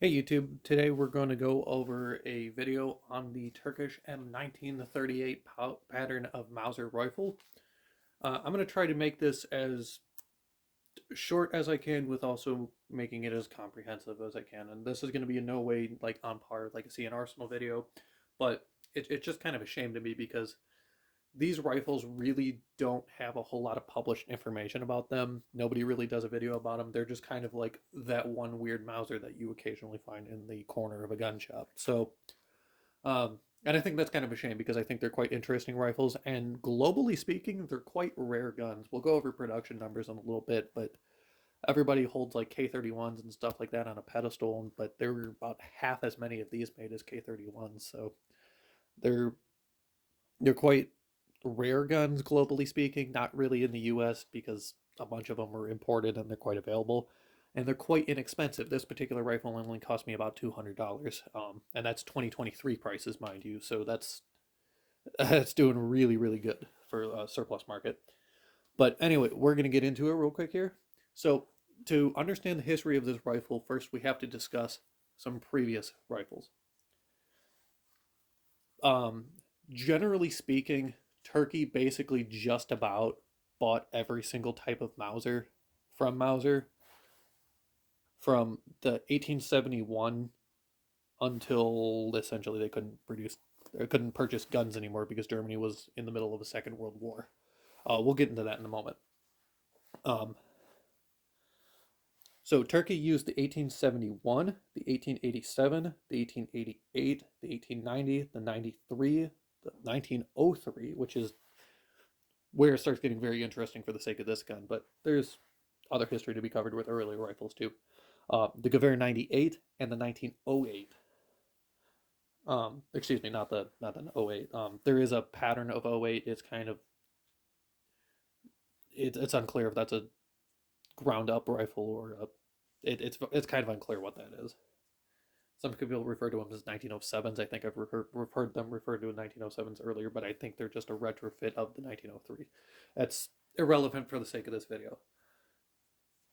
Hey YouTube, today we're going to go over a video on the Turkish M1938 pattern of Mauser rifle. I'm going to try to make this as short as I can with also making it as comprehensive as I can. And this is going to be in no way like on par like a CN Arsenal video, but it's just kind of a shame to me because these rifles really don't have a whole lot of published information about them. Nobody really does a video about them. They're just kind of like that one weird Mauser that you occasionally find in the corner of a gun shop. And I think that's kind of a shame because I think they're quite interesting rifles. And globally speaking, they're quite rare guns. We'll go over production numbers in a little bit, but everybody holds like K31s and stuff like that on a pedestal. But there were about half as many of these made as K31s. So they're they're quite rare guns globally speaking, not really in the US because a bunch of them were imported and they're quite available. And they're quite inexpensive. This particular rifle only cost me about $200, and that's 2023 prices, mind you. So that's doing really, really good for a surplus market. But anyway, we're going to get into it real quick here. So to understand the history of this rifle, first we have to discuss some previous rifles. Um, Generally speaking, Turkey basically just about bought every single type of Mauser from the 1871 until essentially they couldn't purchase guns anymore because Germany was in the middle of a Second World War. We'll get into that in a moment. Um, so Turkey used the 1871, the 1887, the 1888, the 1890, the 93, the 1903, which is where it starts getting very interesting for the sake of this gun, but there's other history to be covered with earlier rifles too. The Gewehr 98 and the 1908. Excuse me, not the '08. There is a pattern of '08. It's kind of it's unclear if that's a ground up rifle or it's kind of unclear what that is. Some people refer to them as 1907s. I think I've heard them referred to in 1907s earlier, but I think they're just a retrofit of the 1903. That's irrelevant for the sake of this video.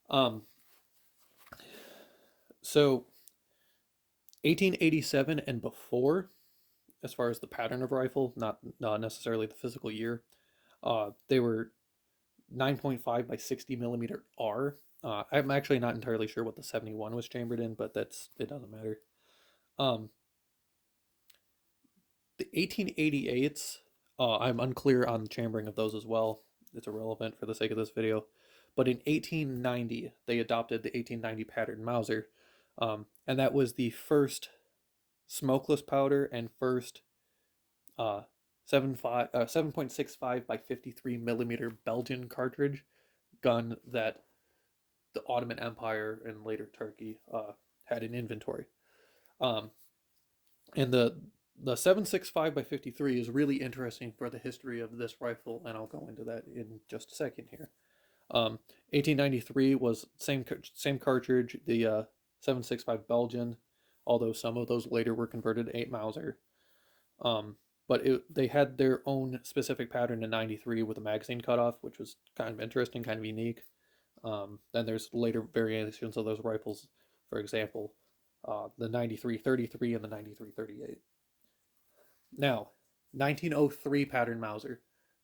Um, so 1887 and before, as far as the pattern of rifle, not necessarily the physical year, they were 9.5 by 60 millimeter R. I'm actually not entirely sure what the 71 was chambered in, but it doesn't matter. Um, the 1888s, I'm unclear on the chambering of those as well. It's irrelevant for the sake of this video. But in 1890, they adopted the 1890 pattern Mauser, and that was the first smokeless powder and first uh, 7.65 by 53 millimeter Belgian cartridge gun that the Ottoman Empire and later Turkey had in inventory. Um, and the 7.65 by 53 is really interesting for the history of this rifle, and I'll go into that in just a second here. 1893 was same cartridge, the 7.65 Belgian, although some of those later were converted to 8 Mauser. But they had their own specific pattern in 93 with a magazine cutoff, which was kind of interesting, kind of unique. Then there's later variations of those rifles, for example, the 93-33 and the 93-38. Now, 1903 pattern Mauser.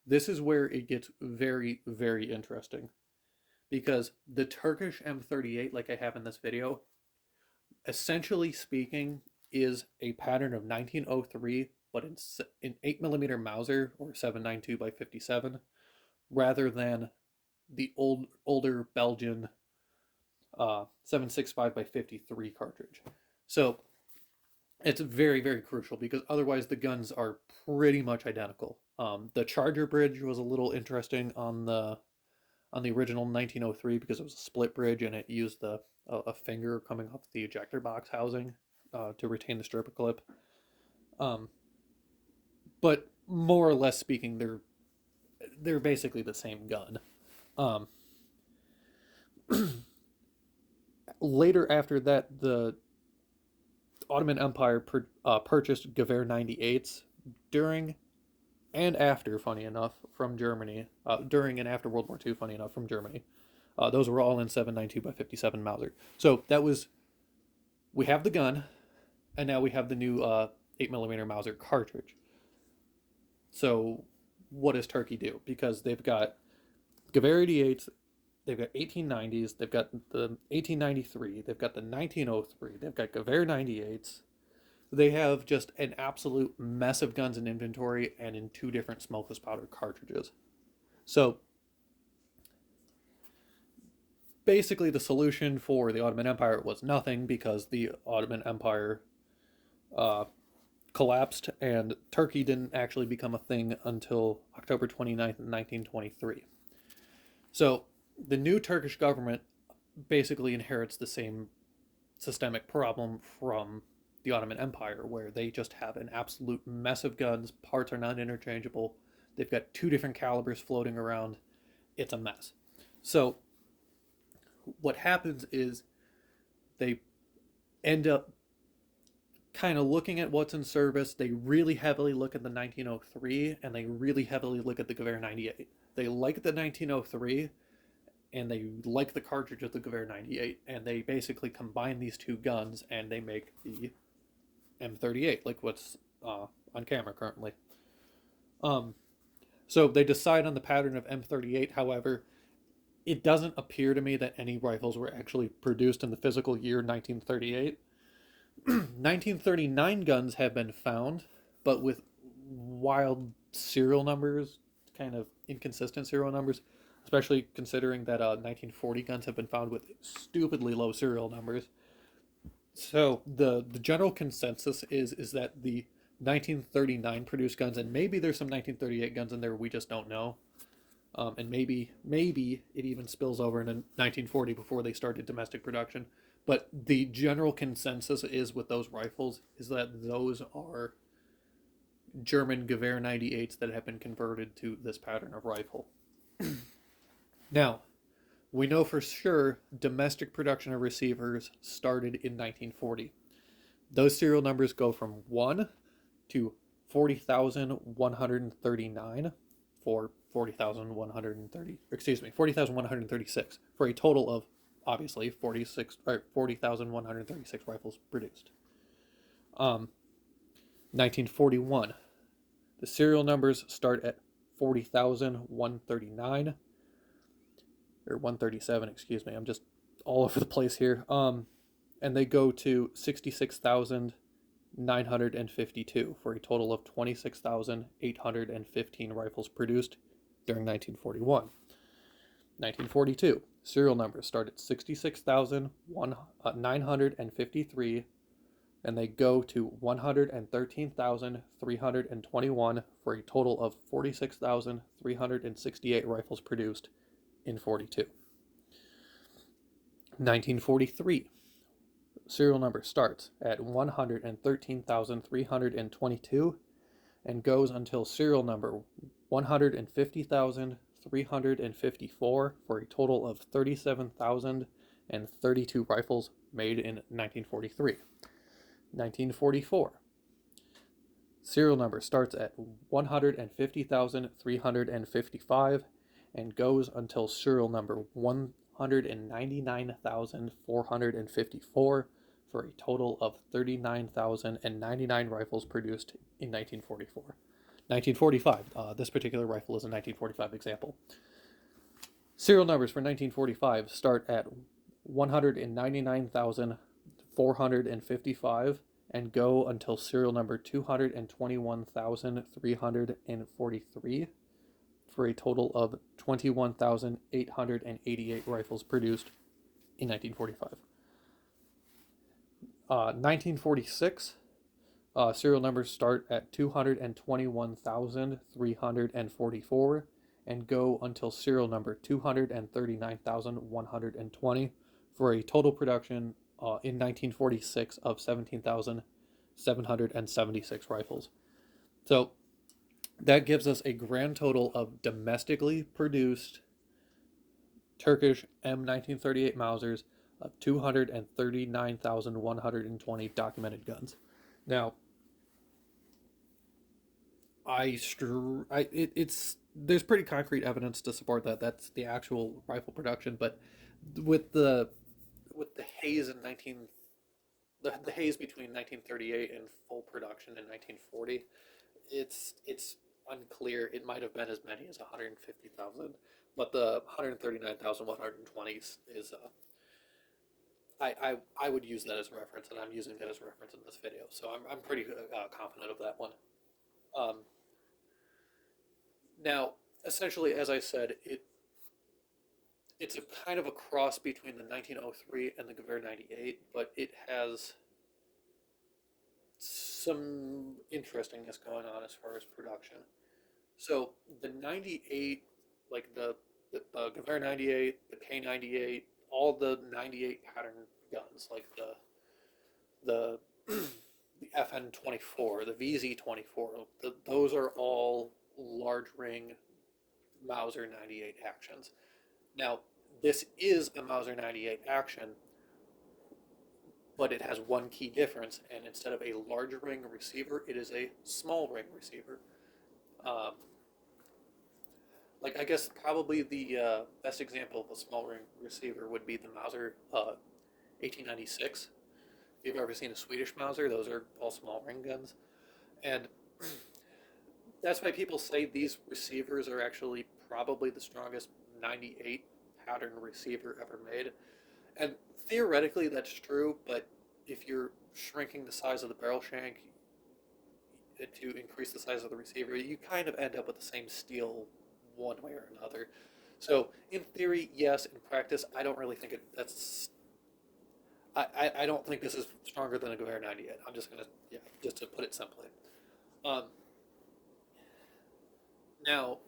This is where it gets very, very interesting because the Turkish M38, like I have in this video, essentially speaking, is a pattern of 1903, but in 8 millimeter Mauser or 7.92 by 57, rather than the older Belgian 7.65 by 53 cartridge. So it's very, very crucial because otherwise the guns are pretty much identical. The Charger bridge was a little interesting on the original 1903 because it was a split bridge and it used a finger coming off the ejector box housing to retain the stripper clip. Um, but more or less speaking, they're basically the same gun. Um, Later after that, the Ottoman Empire purchased Gewehr 98s during and after, funny enough, from Germany. During and after World War II, funny enough, from Germany. Those were all in 7.92 by 57 Mauser. So that was we have the gun, and now we have the new 8mm Mauser cartridge. So, what does Turkey do? Because they've got Gewehr 88s, they've got 1890s, they've got the 1893, they've got the 1903, they've got Gewehr 98s. They have just an absolute mess of guns in inventory and in two different smokeless powder cartridges. So basically, the solution for the Ottoman Empire was nothing because the Ottoman Empire uh, collapsed and Turkey didn't actually become a thing until October 29th, 1923. So the new Turkish government basically inherits the same systemic problem from the Ottoman Empire, where they just have an absolute mess of guns, parts are not interchangeable, they've got two different calibers floating around, it's a mess. So what happens is they end up kind of looking at what's in service. They really heavily look at the 1903 and they really heavily look at the Gewehr 98. They like the 1903 and they like the cartridge of the Gewehr 98, and they basically combine these two guns and they make the M38, like what's on camera currently. So they decide on the pattern of M38. However, it doesn't appear to me that any rifles were actually produced in the physical year 1938. 1939 guns have been found, but with wild serial numbers, kind of inconsistent serial numbers, especially considering that 1940 guns have been found with stupidly low serial numbers. So the general consensus is that the 1939 produced guns, and maybe there's some 1938 guns in there we just don't know, and maybe it even spills over into 1940 before they started domestic production. But the general consensus is with those rifles is that those are German Gewehr 98s that have been converted to this pattern of rifle. Now, we know for sure domestic production of receivers started in 1940. Those serial numbers go from 1 to 40,139 for 40,136 for a total of obviously 40,136 rifles produced. 1941, the serial numbers start at 40,139 or 137, excuse me. I'm just all over the place here. And they go to 66,952 for a total of 26,815 rifles produced during 1941. 1942, serial numbers start at 66,953 and they go to 113,321 for a total of 46,368 rifles produced in 42. 1943, serial number starts at 113,322 and goes until serial number 150,354 for a total of 37,032 rifles made in 1943. 1944, serial number starts at 150,355 and goes until serial number 199,454 for a total of 39,099 rifles produced in 1944. 1945, this particular rifle is a 1945 example. Serial numbers for 1945 start at 199,455 and go until serial number 221,343 for a total of 21,888 rifles produced in 1945. 1946, serial numbers start at 221,344 and go until serial number 239,120 for a total production in 1946 of 17,776 rifles. So that gives us a grand total of domestically produced Turkish M1938 Mausers of 239,120 documented guns. Now, there's pretty concrete evidence to support that. That's the actual rifle production, but with the haze in the haze between 1938 and full production in 1940, it's unclear. It might have been as many as 150,000, but the 139,120 is I would use that as a reference, and I'm using that as a reference in this video. So I'm pretty confident of that one. Um, Now, essentially, as I said, it's a kind of a cross between the 1903 and the Gewehr 98, but it has some interestingness going on as far as production. So the 98, like the Gewehr 98, the K98, all the 98 pattern guns, like the the FN-24, the VZ-24, those are all large ring Mauser 98 actions. Now, this is a Mauser 98 action, but it has one key difference, and instead of a large ring receiver, it is a small ring receiver. Like, I guess probably the best example of a small ring receiver would be the Mauser 1896. If you've ever seen a Swedish Mauser, those are all small ring guns. And that's why people say these receivers are actually probably the strongest 98 pattern receiver ever made. And theoretically, that's true, but if you're shrinking the size of the barrel shank to increase the size of the receiver, you kind of end up with the same steel one way or another. So, in theory, yes. In practice, I don't really think that's. I don't think this is stronger than a Gewehr 98. I'm just gonna, yeah, just to put it simply. Um, Now,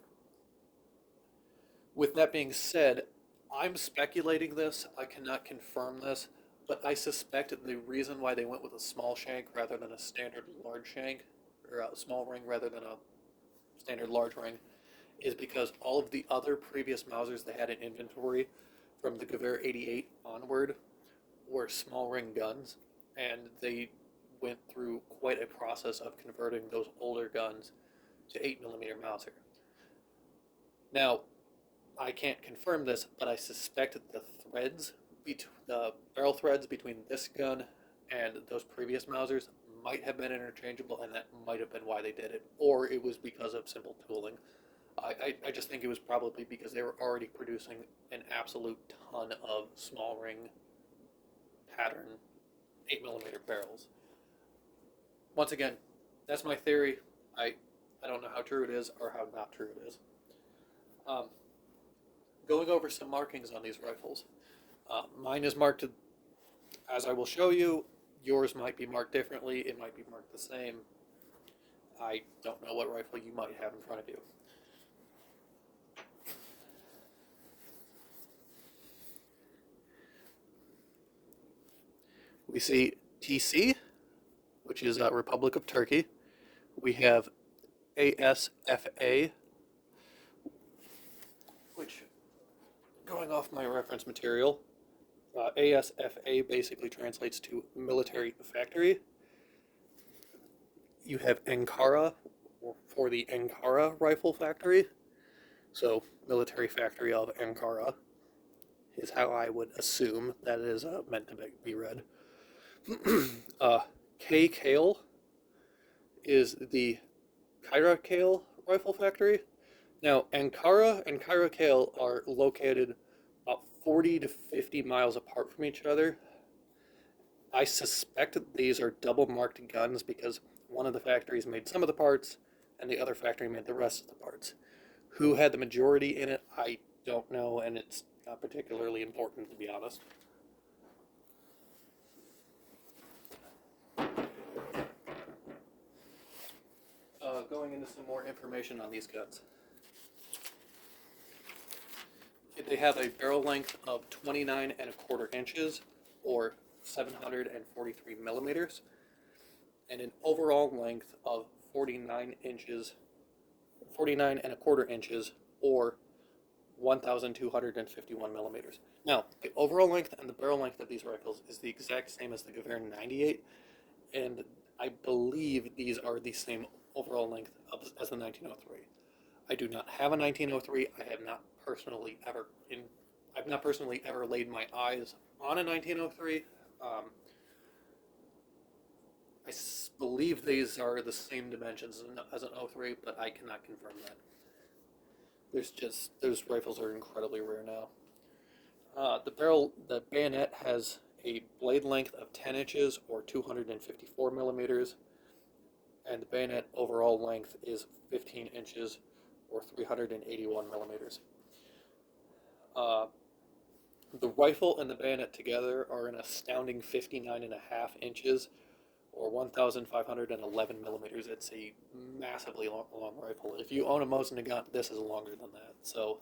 with that being said, I'm speculating this. I cannot confirm this, but I suspect the reason why they went with a small shank rather than a standard large shank, or a small ring rather than a standard large ring, is because all of the other previous Mausers they had in inventory from the Gewehr 88 onward were small ring guns, and they went through quite a process of converting those older guns to 8mm Mauser. Now, I can't confirm this, but I suspect the the barrel threads between this gun and those previous Mausers might have been interchangeable, and that might have been why they did it, or it was because of simple tooling. I just think it was probably because they were already producing an absolute ton of small ring pattern 8mm barrels. Once again, that's my theory. I don't know how true it is or how not true it is. Going over some markings on these rifles. Mine is marked as I will show you. Yours might be marked differently. It might be marked the same. I don't know what rifle you might have in front of you. We see TC, which is Republic of Turkey. We have ASFA, which, going off my reference material, ASFA basically translates to military factory. You have Ankara for the Ankara Rifle Factory. So, military factory of Ankara is how I would assume that it is meant to be read. K Kale is the Kyra Kale Rifle Factory. Now, Ankara and Kyra Kale are located about 40 to 50 miles apart from each other. I suspect that these are double marked guns because one of the factories made some of the parts and the other factory made the rest of the parts. Who had the majority in it, I don't know, and it's not particularly important, to be honest. Going into some more information on these guns. They have a barrel length of 29¼ inches, or 743 millimeters, and an overall length of 49 and a quarter inches, or 1,251 millimeters. Now, the overall length and the barrel length of these rifles is the exact same as the Gewehr 98, and I believe these are the same overall length as the 1903. I do not have a 1903. I've not personally ever laid my eyes on a 1903. believe these are the same dimensions as an 03, but I cannot confirm that. Those rifles are incredibly rare now. The bayonet has a blade length of 10 inches or 254 millimeters, and the bayonet overall length is 15 inches or 381 millimeters. The rifle and the bayonet together are an astounding 59.5 inches or 1,511 millimeters. It's a massively long rifle. If you own a Mosin Nagant, this is longer than that. So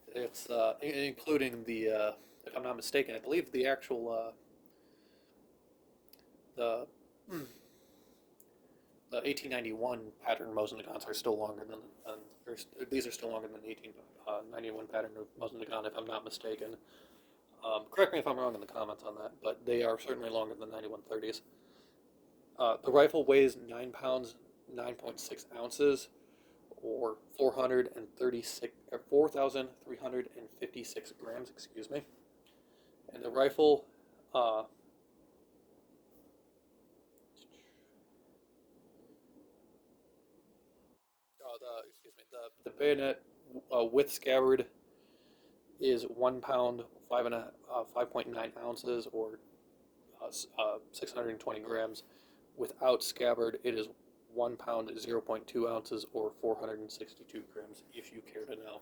it's including the, if I'm not mistaken, I believe the actual the 1891 pattern Mosin Nagants are still longer than these are still longer than the 1891 pattern of Mosin Nagant, if I'm not mistaken. Correct me if I'm wrong in the comments on that, but they are certainly longer than 9130s. The rifle weighs 9 pounds, 9.6 ounces, or 4,356 grams, excuse me. And the rifle, the bayonet with scabbard is 1 pound, 5.9 ounces, or 620 grams. Without scabbard, it is 1 pound, 0.2 ounces, or 462 grams, if you care to know.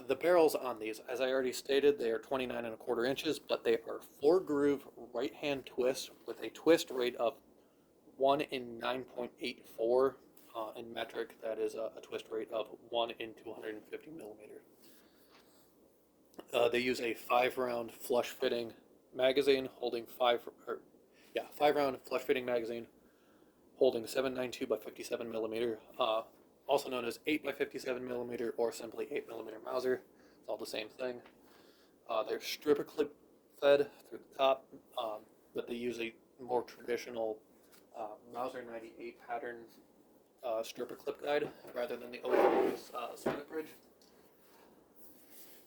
The barrels on these, as I already stated, they are 29.25 inches, but they are 4-groove right-hand twist with a twist rate of 1 in 9.84 in metric. That is a twist rate of 1 in 250 millimeter. They use a 5-round flush-fitting magazine holding 5-round flush-fitting magazine holding 7.92 by 57 millimeter, also known as 8 by 57 millimeter or simply 8 millimeter Mauser. It's all the same thing. They're stripper clip fed through the top, but they use a more traditional Mauser 98 pattern stripper clip guide rather than the old split bridge.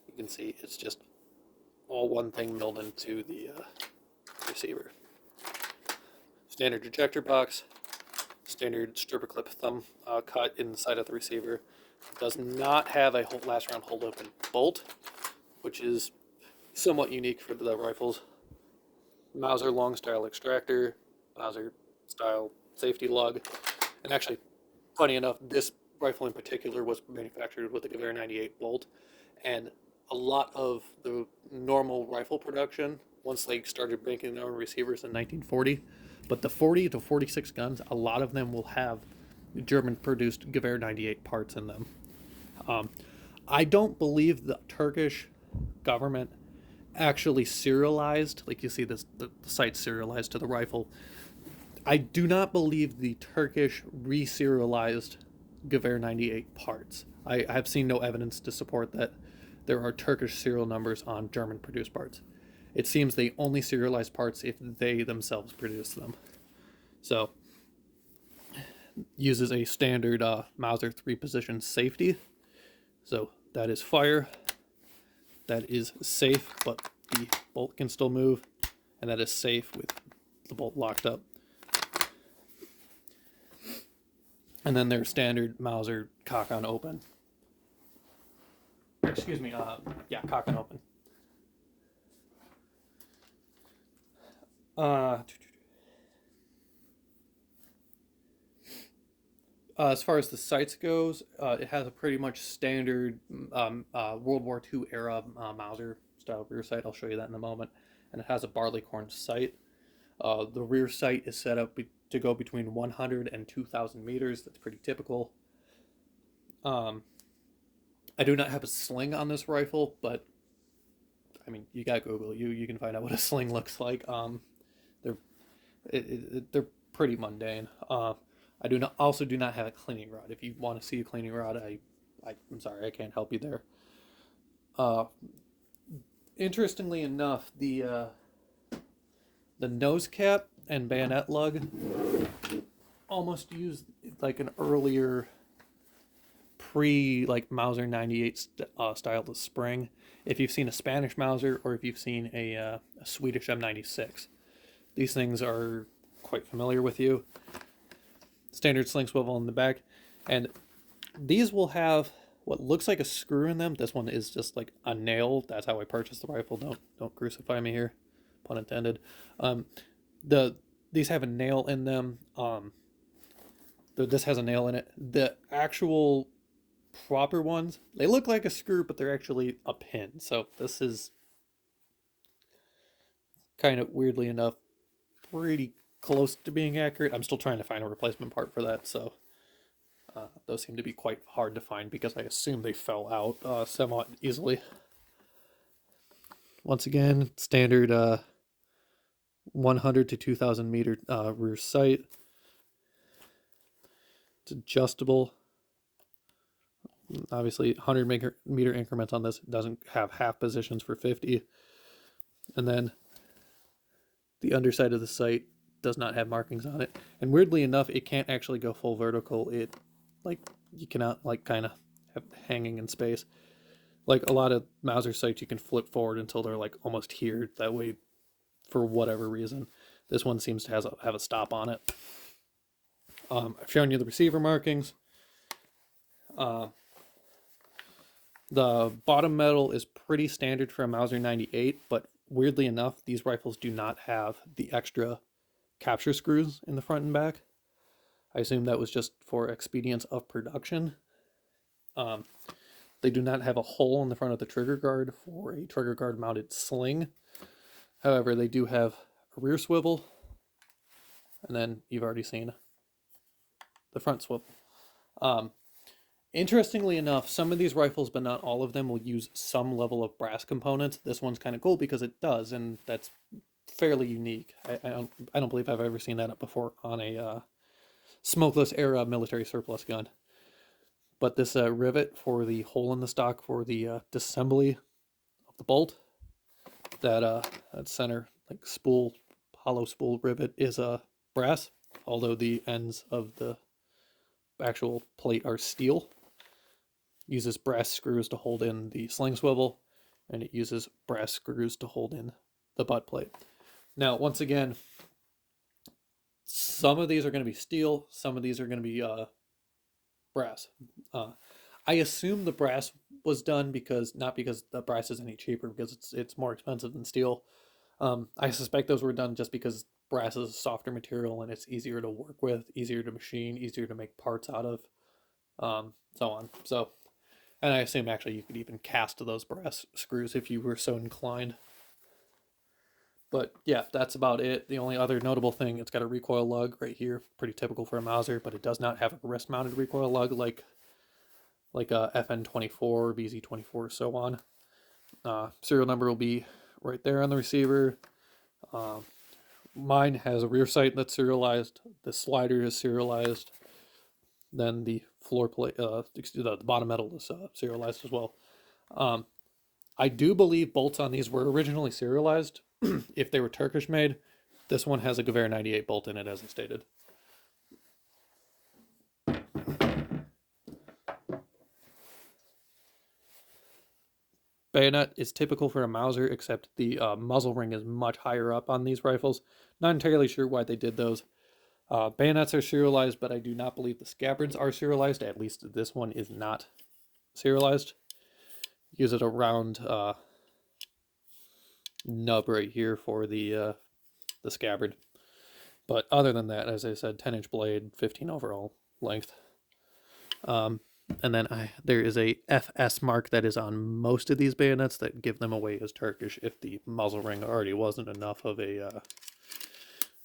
You can see it's just all one thing milled into the receiver. Standard ejector box, standard stripper clip thumb cut inside of the receiver. It does not have a last round hold open bolt, which is somewhat unique for the rifles. Mauser long style extractor, Mauser style safety lug, and actually, funny enough, this rifle in particular was manufactured with a Gewehr 98 bolt, and a lot of the normal rifle production, once they started making their own receivers in 1940, but the 40 to 46 guns, a lot of them will have German-produced Gewehr 98 parts in them. I don't believe the Turkish government actually serialized, like you see this, the sight serialized to the rifle. I do not believe the Turkish re-serialized Gewehr 98 parts. I have seen no evidence to support that there are Turkish serial numbers on German-produced parts. It seems they only serialize parts if they themselves produce them. So, uses a standard Mauser 3-position safety. So that is fire, that is safe, but the bolt can still move, and that is safe with the bolt locked up. And then there's standard Mauser cock on open. Excuse me, cock on open. As far as the sights goes, it has a pretty much standard World War II era Mauser style rear sight. I'll show you that in a moment. And it has a barleycorn sight. The rear sight is set up to go between 100 and 2,000 meters. That's pretty typical. I do not have a sling on this rifle, but I mean, you got Google. You can find out what a sling looks like. They're pretty mundane. I also do not have a cleaning rod. If you want to see a cleaning rod, I'm sorry, I can't help you there. Interestingly enough, the nose cap and bayonet lug almost used like an earlier Mauser 98 style of spring. If you've seen a Spanish Mauser or if you've seen a Swedish M96, these things are quite familiar with you. Standard sling swivel in the back, and these will have what looks like a screw in them. This one is just like a nail. That's how I purchased the rifle. Don't crucify me here, pun intended. These have a nail in them. This has a nail in it. The actual proper ones, they look like a screw, but they're actually a pin. So this is kind of, weirdly enough, pretty close to being accurate. I'm still trying to find a replacement part for that, so those seem to be quite hard to find because I assume they fell out somewhat easily. Once again, standard 100 to 2,000 meter rear sight. It's adjustable. Obviously, 100 meter increments on this. It doesn't have half positions for 50. And then the underside of the sight does not have markings on it. And weirdly enough, it can't actually go full vertical. It, like, you cannot, like, kind of have hanging in space. Like a lot of Mauser sights, you can flip forward until they're like almost here. That way, for whatever reason, this one seems to have a stop on it. I've shown you the receiver markings. The bottom metal is pretty standard for a Mauser 98, but weirdly enough, these rifles do not have the extra capture screws in the front and back. I assume that was just for expedience of production. They do not have a hole in the front of the trigger guard for a trigger guard mounted sling. However, they do have a rear swivel, and then you've already seen the front swivel. Interestingly enough, some of these rifles, but not all of them, will use some level of brass components. This one's kind of cool because it does, and that's fairly unique. I don't believe I've ever seen that before on a smokeless era military surplus gun. But this rivet for the hole in the stock for the disassembly of the bolt, that center like spool, hollow spool rivet is brass, although the ends of the actual plate are steel. Uses brass screws to hold in the sling swivel, and it uses brass screws to hold in the butt plate. Now, once again, some of these are going to be steel, some of these are going to be brass. I assume the brass was done because, not because the brass is any cheaper, because it's more expensive than steel. I suspect those were done just because brass is a softer material and it's easier to work with, easier to machine, easier to make parts out of, so on. So, and I assume actually you could even cast those brass screws if you were so inclined. But yeah, that's about it. The only other notable thing, it's got a recoil lug right here, pretty typical for a Mauser, but it does not have a wrist-mounted recoil lug like a FN24, BZ24, so on. Serial number will be right there on the receiver. Mine has a rear sight that's serialized. The slider is serialized. Then the floor plate, the bottom metal is serialized as well. I do believe bolts on these were originally serialized. If they were Turkish made, this one has a Gewehr 98 bolt in it, as I stated. Bayonet is typical for a Mauser, except the muzzle ring is much higher up on these rifles. Not entirely sure why they did those. Bayonets are serialized, but I do not believe the scabbards are serialized. At least this one is not serialized. Use it a round nub right here for the scabbard. But other than that, as I said, 10-inch blade, 15 overall length. And then there is a FS mark that is on most of these bayonets that give them away as Turkish if the muzzle ring already wasn't enough of a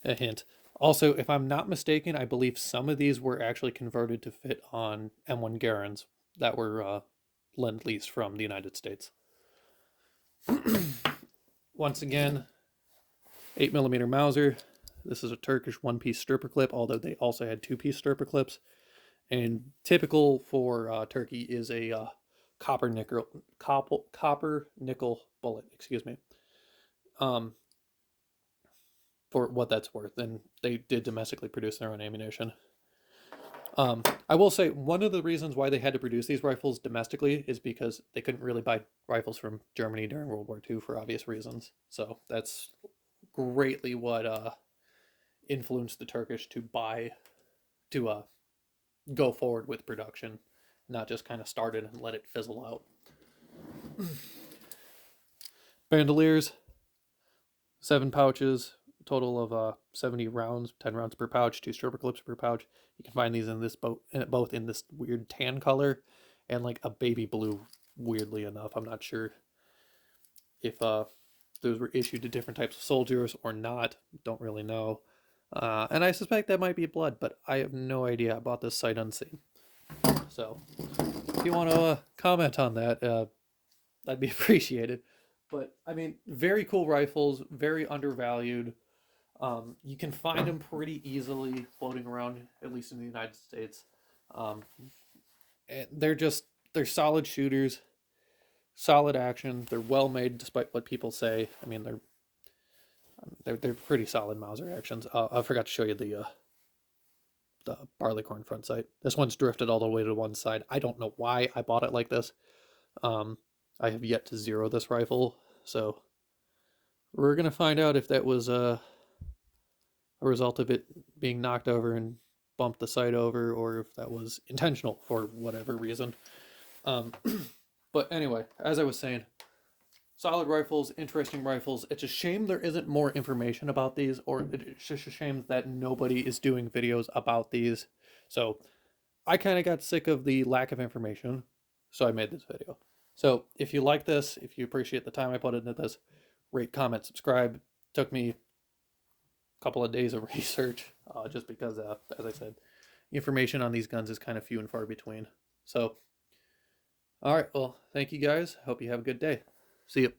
hint. Also, if I'm not mistaken, I believe some of these were actually converted to fit on M1 Garands that were lend-leased from the United States. Once again, 8mm Mauser. This is a Turkish one-piece stripper clip, although they also had two-piece stripper clips. And typical for Turkey is a copper nickel bullet. Excuse me. For what that's worth, and they did domestically produce their own ammunition. I will say one of the reasons why they had to produce these rifles domestically is because they couldn't really buy rifles from Germany during World War II for obvious reasons. So that's greatly what influenced the Turkish to go forward with production, not just kind of start it and let it fizzle out. Bandoliers, 7 pouches, total of 70 rounds, 10 rounds per pouch, 2 strober clips per pouch. You can find these in this both in this weird tan color and like a baby blue. Weirdly enough, I'm not sure if those were issued to different types of soldiers or not. Don't really know. And I suspect that might be blood, but I have no idea. I bought this sight unseen. So if you want to comment on that, that'd be appreciated. But I mean, very cool rifles, very undervalued. You can find them pretty easily floating around, at least in the United States. And they're solid shooters, solid action. They're well made, despite what people say. I mean, they're pretty solid Mauser actions. I forgot to show you the barleycorn front sight. This one's drifted all the way to one side. I don't know why I bought it like this. I have yet to zero this rifle, so we're gonna find out if that was a result of it being knocked over and bumped the sight over, or if that was intentional for whatever reason. But anyway, as I was saying, solid rifles, interesting rifles. It's a shame there isn't more information about these, or it's just a shame that nobody is doing videos about these. So I kind of got sick of the lack of information, so I made this video. So if you like this, if you appreciate the time I put into this, rate, comment, subscribe. Took me a couple of days of research, just because, as I said, information on these guns is kind of few and far between. So, all right, well, thank you guys. Hope you have a good day. See you.